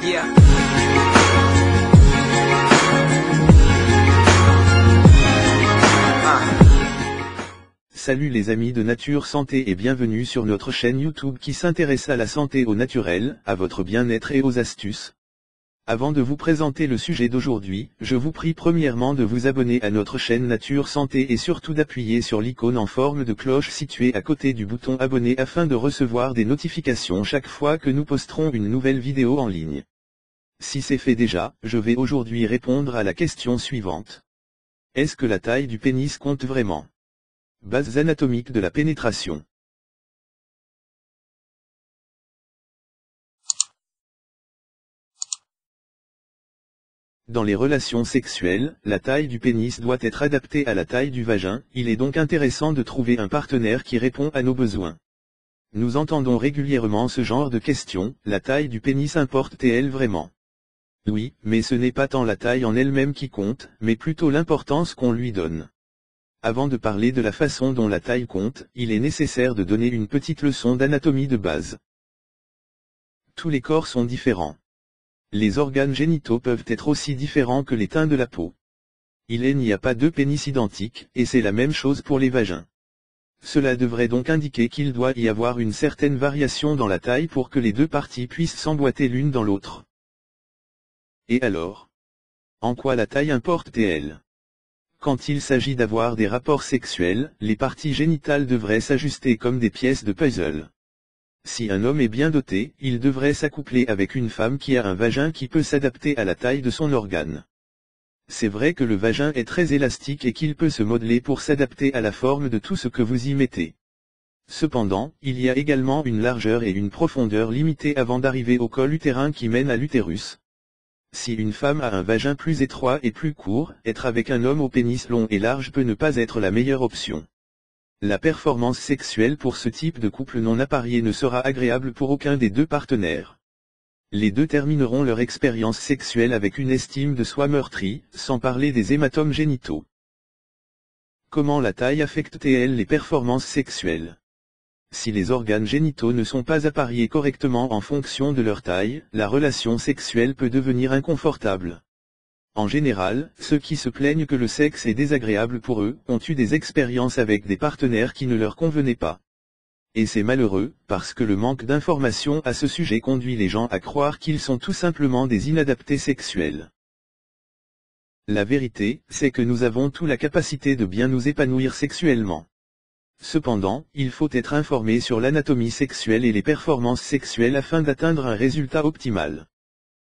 Yeah. Salut les amis de Nature Santé et bienvenue sur notre chaîne YouTube qui s'intéresse à la santé au naturel, à votre bien-être et aux astuces. Avant de vous présenter le sujet d'aujourd'hui, je vous prie premièrement de vous abonner à notre chaîne Nature Santé et surtout d'appuyer sur l'icône en forme de cloche située à côté du bouton abonner afin de recevoir des notifications chaque fois que nous posterons une nouvelle vidéo en ligne. Si c'est fait déjà, je vais aujourd'hui répondre à la question suivante. Est-ce que la taille du pénis compte vraiment? Bases anatomiques de la pénétration. Dans les relations sexuelles, la taille du pénis doit être adaptée à la taille du vagin, il est donc intéressant de trouver un partenaire qui répond à nos besoins. Nous entendons régulièrement ce genre de questions, la taille du pénis importe-t-elle vraiment? Oui, mais ce n'est pas tant la taille en elle-même qui compte, mais plutôt l'importance qu'on lui donne. Avant de parler de la façon dont la taille compte, il est nécessaire de donner une petite leçon d'anatomie de base. Tous les corps sont différents. Les organes génitaux peuvent être aussi différents que les teints de la peau. Il n'y a pas deux pénis identiques, et c'est la même chose pour les vagins. Cela devrait donc indiquer qu'il doit y avoir une certaine variation dans la taille pour que les deux parties puissent s'emboîter l'une dans l'autre. Et alors? En quoi la taille importe-t-elle? Quand il s'agit d'avoir des rapports sexuels, les parties génitales devraient s'ajuster comme des pièces de puzzle. Si un homme est bien doté, il devrait s'accoupler avec une femme qui a un vagin qui peut s'adapter à la taille de son organe. C'est vrai que le vagin est très élastique et qu'il peut se modeler pour s'adapter à la forme de tout ce que vous y mettez. Cependant, il y a également une largeur et une profondeur limitées avant d'arriver au col utérin qui mène à l'utérus. Si une femme a un vagin plus étroit et plus court, être avec un homme au pénis long et large peut ne pas être la meilleure option. La performance sexuelle pour ce type de couple non apparié ne sera agréable pour aucun des deux partenaires. Les deux termineront leur expérience sexuelle avec une estime de soi meurtrie, sans parler des hématomes génitaux. Comment la taille affecte-t-elle les performances sexuelles? Si les organes génitaux ne sont pas appariés correctement en fonction de leur taille, la relation sexuelle peut devenir inconfortable. En général, ceux qui se plaignent que le sexe est désagréable pour eux, ont eu des expériences avec des partenaires qui ne leur convenaient pas. Et c'est malheureux, parce que le manque d'informations à ce sujet conduit les gens à croire qu'ils sont tout simplement des inadaptés sexuels. La vérité, c'est que nous avons tous la capacité de bien nous épanouir sexuellement. Cependant, il faut être informé sur l'anatomie sexuelle et les performances sexuelles afin d'atteindre un résultat optimal.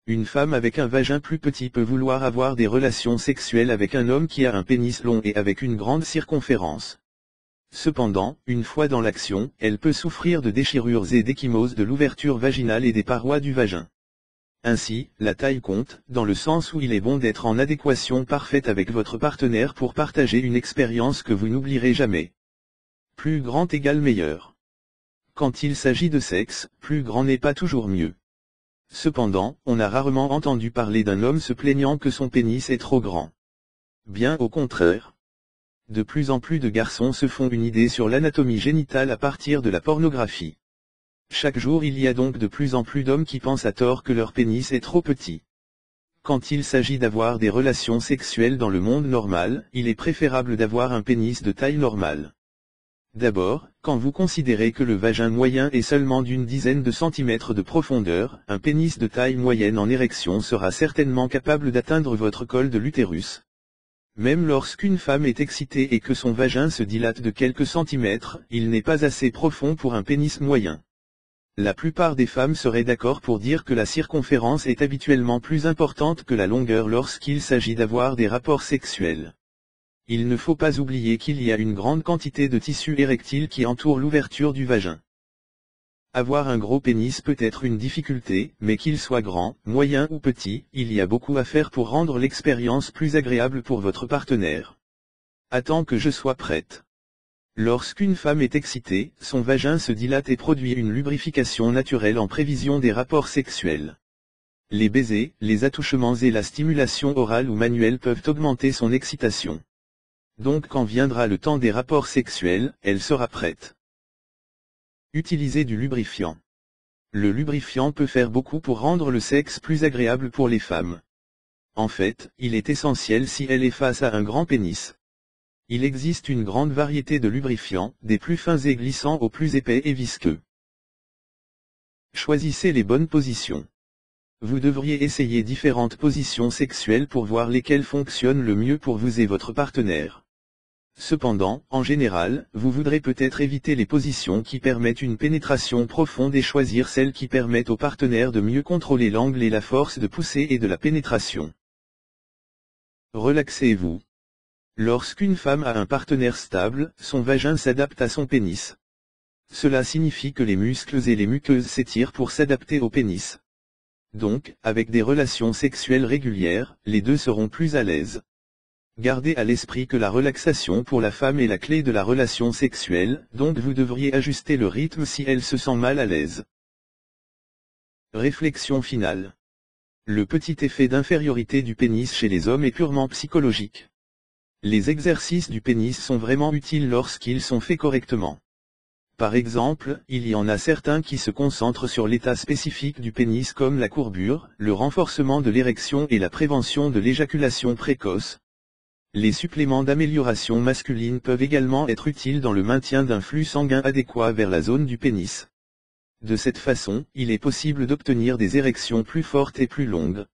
Une femme avec un vagin plus petit peut vouloir avoir des relations sexuelles avec un homme qui a un pénis long et avec une grande circonférence. Cependant, une fois dans l'action, elle peut souffrir de déchirures et d'échymoses de l'ouverture vaginale et des parois du vagin. Ainsi, la taille compte, dans le sens où il est bon d'être en adéquation parfaite avec votre partenaire pour partager une expérience que vous n'oublierez jamais. Plus grand égale meilleur. Quand il s'agit de sexe, plus grand n'est pas toujours mieux. Cependant, on a rarement entendu parler d'un homme se plaignant que son pénis est trop grand. Bien au contraire. De plus en plus de garçons se font une idée sur l'anatomie génitale à partir de la pornographie. Chaque jour il y a donc de plus en plus d'hommes qui pensent à tort que leur pénis est trop petit. Quand il s'agit d'avoir des relations sexuelles dans le monde normal, il est préférable d'avoir un pénis de taille normale. D'abord, quand vous considérez que le vagin moyen est seulement d'une dizaine de centimètres de profondeur, un pénis de taille moyenne en érection sera certainement capable d'atteindre votre col de l'utérus. Même lorsqu'une femme est excitée et que son vagin se dilate de quelques centimètres, il n'est pas assez profond pour un pénis moyen. La plupart des femmes seraient d'accord pour dire que la circonférence est habituellement plus importante que la longueur lorsqu'il s'agit d'avoir des rapports sexuels. Il ne faut pas oublier qu'il y a une grande quantité de tissu érectile qui entoure l'ouverture du vagin. Avoir un gros pénis peut être une difficulté, mais qu'il soit grand, moyen ou petit, il y a beaucoup à faire pour rendre l'expérience plus agréable pour votre partenaire. Attends que je sois prête. Lorsqu'une femme est excitée, son vagin se dilate et produit une lubrification naturelle en prévision des rapports sexuels. Les baisers, les attouchements et la stimulation orale ou manuelle peuvent augmenter son excitation. Donc quand viendra le temps des rapports sexuels, elle sera prête. Utilisez du lubrifiant. Le lubrifiant peut faire beaucoup pour rendre le sexe plus agréable pour les femmes. En fait, il est essentiel si elle est face à un grand pénis. Il existe une grande variété de lubrifiants, des plus fins et glissants aux plus épais et visqueux. Choisissez les bonnes positions. Vous devriez essayer différentes positions sexuelles pour voir lesquelles fonctionnent le mieux pour vous et votre partenaire. Cependant, en général, vous voudrez peut-être éviter les positions qui permettent une pénétration profonde et choisir celles qui permettent au partenaire de mieux contrôler l'angle et la force de poussée et de la pénétration. Relaxez-vous. Lorsqu'une femme a un partenaire stable, son vagin s'adapte à son pénis. Cela signifie que les muscles et les muqueuses s'étirent pour s'adapter au pénis. Donc, avec des relations sexuelles régulières, les deux seront plus à l'aise. Gardez à l'esprit que la relaxation pour la femme est la clé de la relation sexuelle, donc vous devriez ajuster le rythme si elle se sent mal à l'aise. Réflexion finale. Le petit effet d'infériorité du pénis chez les hommes est purement psychologique. Les exercices du pénis sont vraiment utiles lorsqu'ils sont faits correctement. Par exemple, il y en a certains qui se concentrent sur l'état spécifique du pénis comme la courbure, le renforcement de l'érection et la prévention de l'éjaculation précoce. Les suppléments d'amélioration masculine peuvent également être utiles dans le maintien d'un flux sanguin adéquat vers la zone du pénis. De cette façon, il est possible d'obtenir des érections plus fortes et plus longues.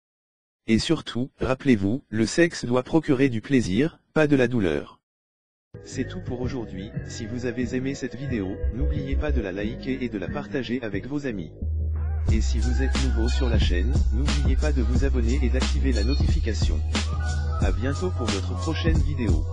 Et surtout, rappelez-vous, le sexe doit procurer du plaisir, pas de la douleur. C'est tout pour aujourd'hui. Si vous avez aimé cette vidéo, n'oubliez pas de la liker et de la partager avec vos amis. Et si vous êtes nouveau sur la chaîne, n'oubliez pas de vous abonner et d'activer la notification. À bientôt pour notre prochaine vidéo.